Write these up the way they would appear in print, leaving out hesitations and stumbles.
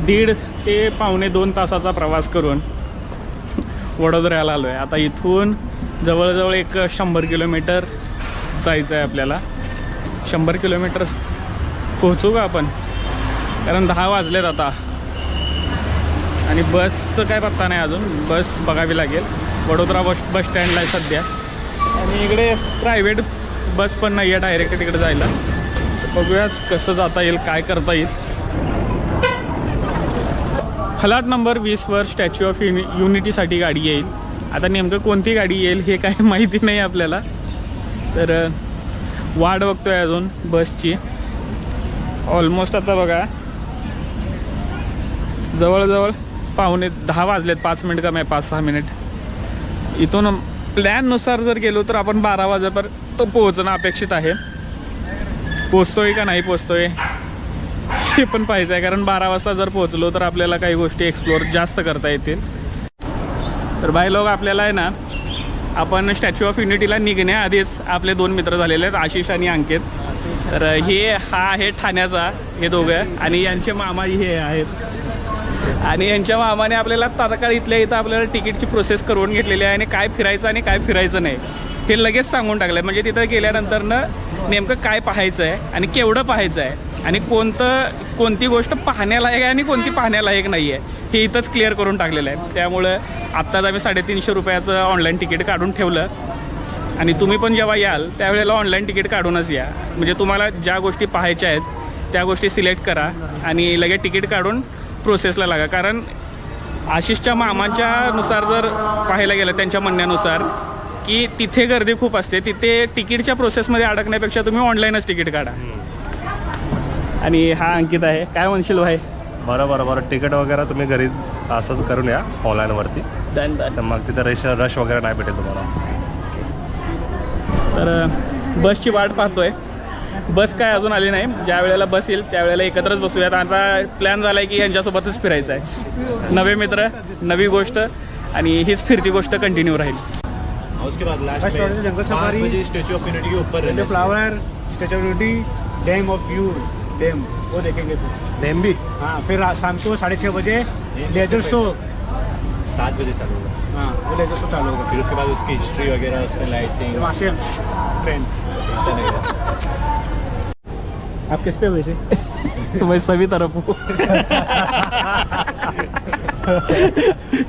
1.5 ते पावणे 2 तासाचा प्रवास करून वडोदऱ्याला आलो आहे. आता इथून जवळजवळ एक 100 किलोमीटर जायचं आहे आपल्याला. 100 किलोमीटर पोहोचू का आपण? कारण 10 वाजलेत आता आणि बसचं काय पत्ता नाही अजून. बस बघावी लागेल. वडोदरा बस स्टँडला आहे सध्या आणि इकडे प्रायव्हेट बस पण नाही आहे डायरेक्ट तिकडे जायला. बघूयात कसं जाता येईल, काय करता येईल. फलाट नंबर 20वर स्टॅच्यू ऑफ युनिटीसाठी गाडी येईल. आता नेमकं कोणती गाडी येईल हे काय माहिती नाही आपल्याला, तर वाट बघतोय अजून बसची. ऑलमोस्ट आता बघा जवळजवळ पावणे 10 वाजलेत. 5 मिनिट कमी आहे, 5-6 मिनिट. इथून प्लॅननुसार जर गेलो तर आपण 12 वाजेपर्यंत पोहोचणं अपेक्षित आहे. पोचतोय का नाही पोचतोय हे पण पाहिजे आहे, कारण 12 वाजता जर पोहोचलो तर आपल्याला काही गोष्टी एक्सप्लोअर जास्त करता येतील. तर बाय लोक आपल्याला आहे ना, आपण स्टॅच्यू ऑफ युनिटीला निघण्याआधीच आपले 2 मित्र झालेले आहेत, आशिष आणि अंकित. तर हा आहे ठाण्याचा, हे दोघं, आणि यांचे मामा हे आहेत. आणि यांच्या मामाने आपल्याला तात्काळ इथल्या इथं आपल्याला तिकीटची प्रोसेस करून घेतलेली आहे आणि काय फिरायचं आणि काय फिरायचं नाही हे लगेच सांगून टाकलं आहे. म्हणजे तिथं गेल्यानंतरनं नेमकं काय पाहायचं आहे आणि केवढं पाहायचं आहे आणि कोणती गोष्ट पाहण्यालायक आहे आणि कोणती पाहण्यालायक नाही आहे हे इथंच क्लिअर करून टाकलेलं आहे. त्यामुळं आत्ताच आम्ही 350 रुपयाचं ऑनलाईन तिकीट काढून ठेवलं आणि तुम्ही पण जेव्हा याल त्यावेळेला ऑनलाईन तिकीट काढूनच या. म्हणजे तुम्हाला ज्या गोष्टी पाहायच्या आहेत त्या गोष्टी सिलेक्ट करा आणि लगेच तिकीट काढून प्रोसेसला लागा. कारण आशिषच्या मामांच्या नुसार जर पाहायला गेलं, त्यांच्या म्हणण्यानुसार, की तिथे गर्दी खूप असते, तिथे तिकीटच्या प्रोसेसमध्ये अडकण्यापेक्षा तुम्ही ऑनलाईनच तिकीट काढा. आणि हा अंकित आहे. काय म्हणशील भाई? बरं तिकीट वगैरे तुम्ही घरी असंच करून या ऑनलाईनवरती, तर मग तिथं रश वगैरे नाही भेटेल तुम्हाला. तर बसची वाट पाहतोय. बस काय अजून आली नाही. ज्या वेळेला बस येईल त्यावेळेला एकत्रच बसूयात. आता प्लॅन झाला आहे की यांच्यासोबतच फिरायचं आहे. नवे मित्र, नवी गोष्ट आणि हीच फिरती गोष्ट कंटिन्यू राहील. उसके बाद लास्ट में जंगल सफारी, स्टैच्यू ऑफ यूनिटी के ऊपर रहने से। Flower, statue of unity, dam of view, dam वो देखेंगे. डैम भी हाँ, फिर शाम को 6:30 बजे लेजर शो. 7 बजे चालू होगा। हाँ, वो लेजर शो चालू होगा. फिर उसके बाद उसकी हिस्ट्री वगैरह, उसमें लाइटिंग वहाँ से ट्रेन. आप किस पे वैसे? मैं सभी तरफ हूँ.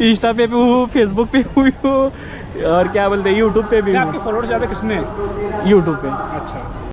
इंस्टा पे भी हूँ, फेसबुक पे भी हूँ और क्या बोलते हैं यूट्यूब पे भी हूँ. आपके फॉलोअर्स ज़्यादा किसमें है? यूट्यूब पे. अच्छा.